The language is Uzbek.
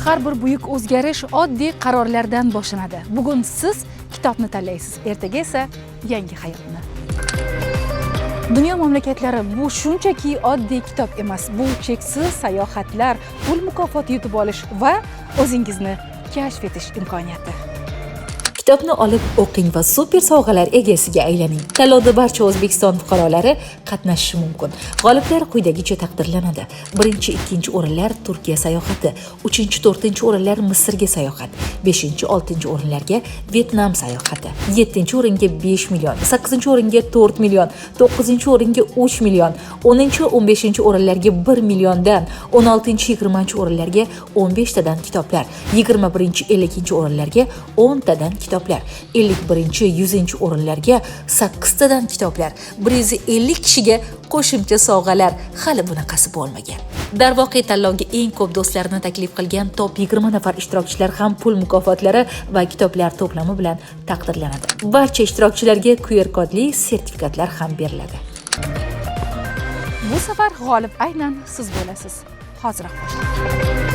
Har bir buyuk o'zgarish oddiy qarorlardan boshlanadi. Bugun siz kitobni tanlaysiz, ertaga esa yangi hayotni. Dunyo mamlakatlari bu shunchaki oddiy kitob emas, bu cheksiz sayohatlar, pul mukofoti yutib olish va o'zingizni kashf etish imkoniyati. Kitobni olib o'qing va super sovg'alar egasiga aylaning. Tanlovda barcha O'zbekiston fuqarolari qatnashishi mumkin. G'oliblar quyidagicha taqdirlanadi. 1-2 o'rinlar Turkiya sayohati, 3-4 o'rinlar Misrga sayohat, 5-6 o'rinlarga Vyetnam sayohati, 7-o'ringa 5 million, 8-o'ringa 4 million, 9-o'ringa 3 million, 10-15 o'rinlarga 1 milliondan, 16-20 o'rinlarga 15 tadan kitoblar, 21-50 o'rinlarga 10 tadan kitoblar, 51-100 o'rinlarga 8 tadan kitoblar, 150 kishiga qo'shimcha sovg'alar, hali bunaqasi bo'lmagan. Darvoqe tanlovga eng ko'p do'stlarini taklif qilgan top 20 nafar ishtirokchilar ham pul mukofotlari va kitoblar to'plami bilan taqdirlanadi. Barcha ishtirokchilarga QR kodli sertifikatlar ham beriladi. Bu safar g'olib aynan siz bo'lasiz. Hoziroq boshlang.